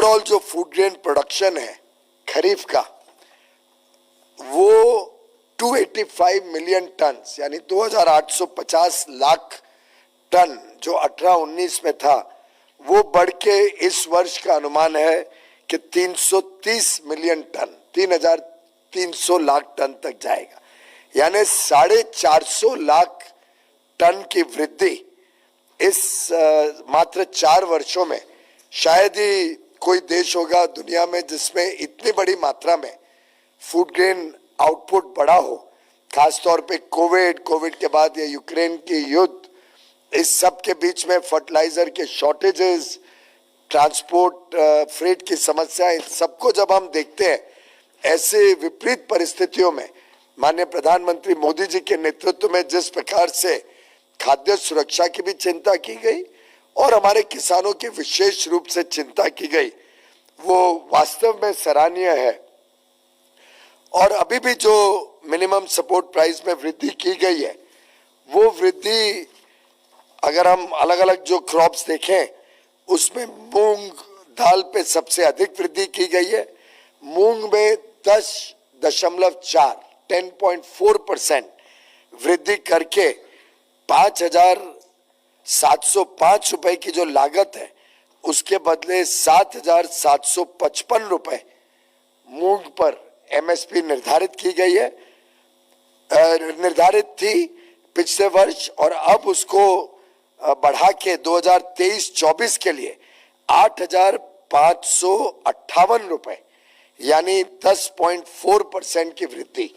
Overall जो food grain production है खरीफ का वो 285 मिलियन टन यानी 2850 लाख टन जो 18-19 में था वो बढ़ के इस वर्ष का अनुमान है कि 330 मिलियन टन 3300 लाख टन तक जाएगा। यानी 450 लाख टन की वृद्धि इस मात्र 4 वर्षों में। शायद ही कोई देश होगा दुनिया में जिसमें इतनी बड़ी मात्रा में फूड ग्रेन आउटपुट बढ़ा हो। खासतौर पे कोविड के बाद ये यूक्रेन की युद्ध, इस सब के बीच में फर्टिलाइजर के शॉर्टेजेस, ट्रांसपोर्ट फ्रेट की समस्या, इन सबको जब हम देखते हैं ऐसे विपरीत परिस्थितियों में माननीय प्रधानमंत्री मोदी जी के नेतृत्व में जिस प्रकार से खाद्य सुरक्षा की भी चिंता की गई और हमारे किसानों की विशेष रूप से चिंता की गई, वो वास्तव में सराहनीय है। और अभी भी जो मिनिमम सपोर्ट प्राइस में वृद्धि की गई है वो वृद्धि अगर हम अलग अलग जो क्रॉप्स देखें उसमें मूंग दाल पे सबसे अधिक वृद्धि की गई है। मूंग में 10.4% वृद्धि करके 5,705 रुपए की जो लागत है उसके बदले 7,755 रुपए मूंग पर एमएसपी निर्धारित की गई है, निर्धारित थी पिछले वर्ष और अब उसको बढ़ा के 2023-24 के लिए 8,558 रुपए यानी 10.4% की वृद्धि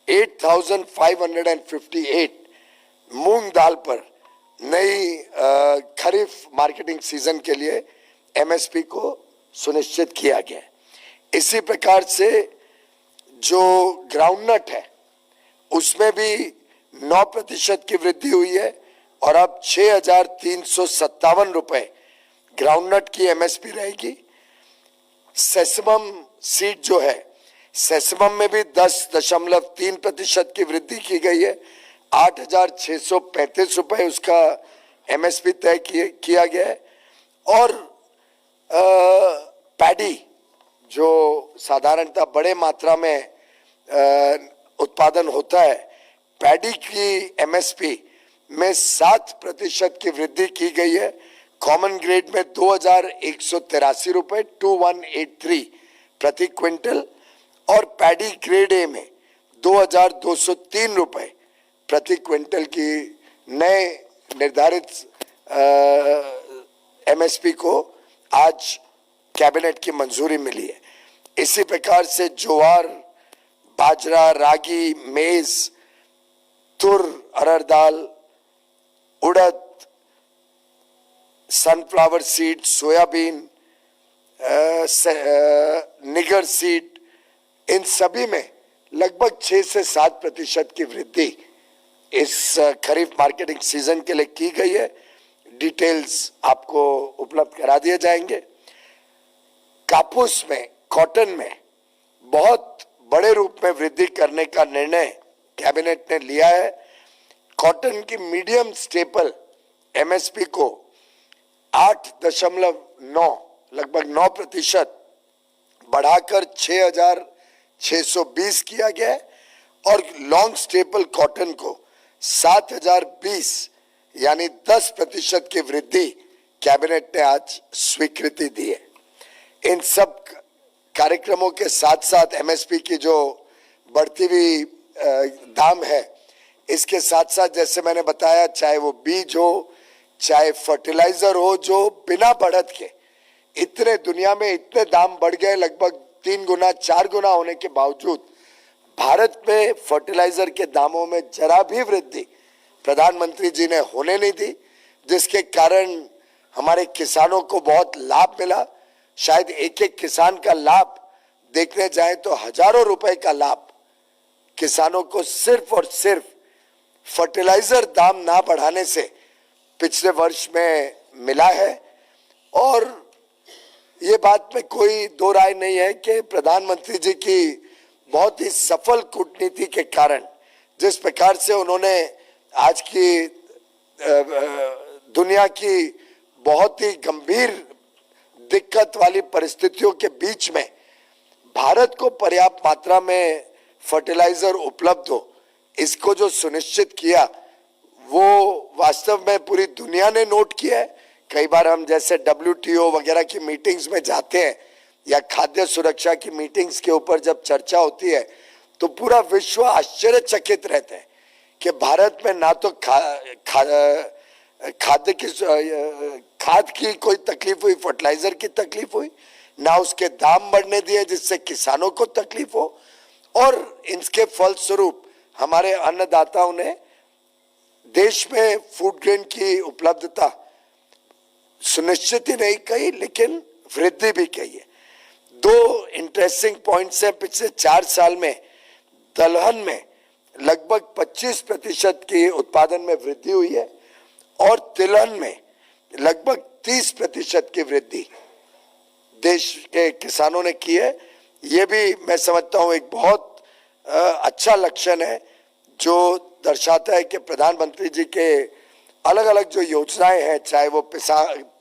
8,558 मूंग दाल पर नई खरीफ मार्केटिंग सीजन के लिए एमएसपी को सुनिश्चित किया गया है। इसी प्रकार से जो ग्राउंडनट है उसमें भी 9% की वृद्धि हुई है और अब 6,357 रुपए ग्राउंडनट की एमएसपी रहेगी। सेसमम सीड जो है, सेसमम में भी 10.3% की वृद्धि की गई है, 8,635 रुपए उसका एमएसपी तय किया गया है। और पैडी जो साधारणतः बड़े मात्रा में उत्पादन होता है, पैडी की एमएसपी में 7% की वृद्धि की गई है। कॉमन ग्रेड में 2,183 रुपए 2183 प्रति क्विंटल और पैडी ग्रेड ए में 2,203 रुपए प्रति क्विंटल की नए निर्धारित एमएसपी को आज कैबिनेट की मंजूरी मिली है। इसी प्रकार से ज्वार, बाजरा, रागी, मेज, तुर, अरहर दाल, उड़द, सनफ्लावर सीड, सोयाबीन, निगर सीड, इन सभी में लगभग 6 से 7% की वृद्धि इस खरीफ मार्केटिंग सीजन के लिए की गई है। डिटेल्स आपको उपलब्ध करा दिए जाएंगे। कापूस में, कॉटन में बहुत बड़े रूप में वृद्धि करने का निर्णय कैबिनेट ने लिया है। कॉटन की मीडियम स्टेपल एमएसपी को 8.9 लगभग 9% बढ़ाकर 6,620 किया गया है और लॉन्ग स्टेपल कॉटन को 7,020 यानी 10% की वृद्धि कैबिनेट ने आज स्वीकृति दी है। इन सब कार्यक्रमों के साथ साथ एमएसपी की जो बढ़ती हुई दाम है, इसके साथ साथ जैसे मैंने बताया, चाहे वो बीज हो, चाहे फर्टिलाइजर हो, जो बिना बढ़त के इतने दुनिया में इतने दाम बढ़ गए, लगभग 3 गुना 4 गुना होने के बावजूद भारत में फर्टिलाइजर के दामों में जरा भी वृद्धि प्रधानमंत्री जी ने होने नहीं दी, जिसके कारण हमारे किसानों को बहुत लाभ मिला। शायद एक एक किसान का लाभ देखने जाए तो हजारों रुपए का लाभ किसानों को सिर्फ और सिर्फ फर्टिलाइजर दाम ना बढ़ाने से पिछले वर्ष में मिला है। और ये बात में कोई दो राय नहीं है कि प्रधानमंत्री जी की बहुत ही सफल कूटनीति के कारण जिस प्रकार से उन्होंने आज की दुनिया की बहुत ही गंभीर दिक्कत वाली परिस्थितियों के बीच में भारत को पर्याप्त मात्रा में फर्टिलाइजर उपलब्ध हो, इसको जो सुनिश्चित किया वो वास्तव में पूरी दुनिया ने नोट किया है। कई बार हम जैसे WTO वगैरह की मीटिंग्स में जाते हैं या खाद्य सुरक्षा की मीटिंग्स के ऊपर जब चर्चा होती है तो पूरा विश्व आश्चर्यचकित रहता है कि भारत में ना तो खाद की कोई तकलीफ हुई, फर्टिलाइजर की तकलीफ हुई, ना उसके दाम बढ़ने दिए जिससे किसानों को तकलीफ हो, और इसके फलस्वरूप हमारे अन्नदाताओं ने देश में फूड ग्रेन की उपलब्धता सुनिश्चित ही नहीं कही लेकिन वृद्धि भी कही है। दो इंटरेस्टिंग पॉइंट्स हैं। पिछले 4 साल में दलहन में लगभग 25% की उत्पादन में वृद्धि हुई है और तिलहन में लगभग 30% की वृद्धि देश के किसानों ने की है। ये भी मैं समझता हूँ एक बहुत अच्छा लक्षण है जो दर्शाता है कि प्रधानमंत्री जी के अलग अलग जो योजनाएं हैं, चाहे वो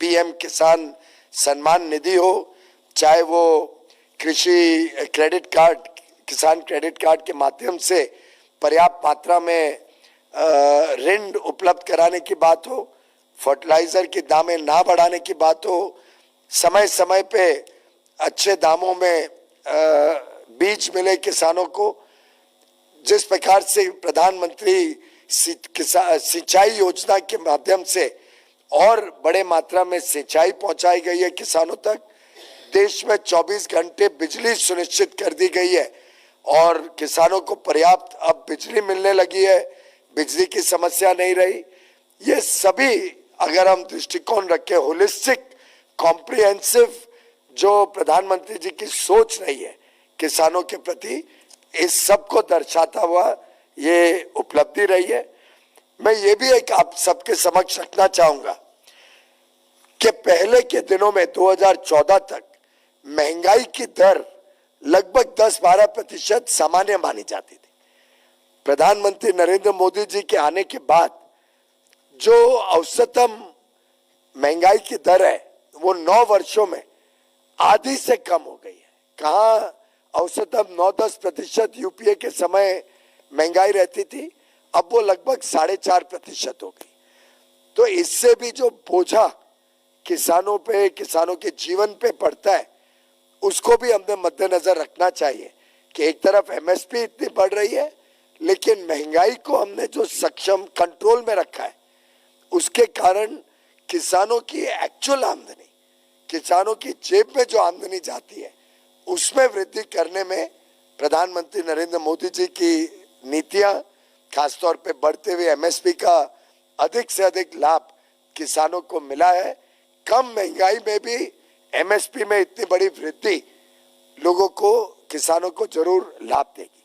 PM किसान सम्मान निधि हो, चाहे वो कृषि क्रेडिट कार्ड, किसान क्रेडिट कार्ड के माध्यम से पर्याप्त मात्रा में ऋण उपलब्ध कराने की बात हो, फर्टिलाइजर की दामें ना बढ़ाने की बात हो, समय समय पे अच्छे दामों में बीज मिले किसानों को, जिस प्रकार से प्रधानमंत्री सिंचाई योजना के माध्यम से और बड़े मात्रा में सिंचाई पहुंचाई गई है किसानों तक, देश में 24 घंटे बिजली सुनिश्चित कर दी गई है और किसानों को पर्याप्त अब बिजली मिलने लगी है, बिजली की समस्या नहीं रही। ये सभी अगर हम दृष्टिकोण रखें, होलिस्टिक कॉम्प्रिहेंसिव जो प्रधानमंत्री जी की सोच रही है किसानों के प्रति, इस सब को दर्शाता हुआ ये उपलब्धि रही है। मैं ये भी एक आप सबके समक्ष रखना चाहूंगा कि पहले के दिनों में 2014 तक महंगाई की दर लगभग 10-12% सामान्य मानी जाती थी। प्रधानमंत्री नरेंद्र मोदी जी के आने के बाद जो औसतम महंगाई की दर है वो 9 वर्षों में आधी से कम हो गई है। कहाँ औसतम 9-10% यूपीए के समय महंगाई रहती थी, अब वो लगभग 4.5% हो गई। तो इससे भी जो बोझा किसानों पे, किसानों के जीवन पे पड़ता है, उसको भी हमने मद्देनजर रखना चाहिए कि एक तरफ MSP इतनी बढ़ रही है लेकिन महंगाई को हमने जो सक्षम कंट्रोल में रखा है उसके कारण किसानों की एक्चुअल आमदनी, किसानों की जेब में जो आमदनी जाती है उसमें वृद्धि करने में प्रधानमंत्री नरेंद्र मोदी जी की नीतियां, खासतौर पे बढ़ते हुए MSP का अधिक से अधिक लाभ किसानों को मिला है। कम महंगाई में भी MSP में इतनी बड़ी वृद्धि लोगों को, किसानों को जरूर लाभ देगी।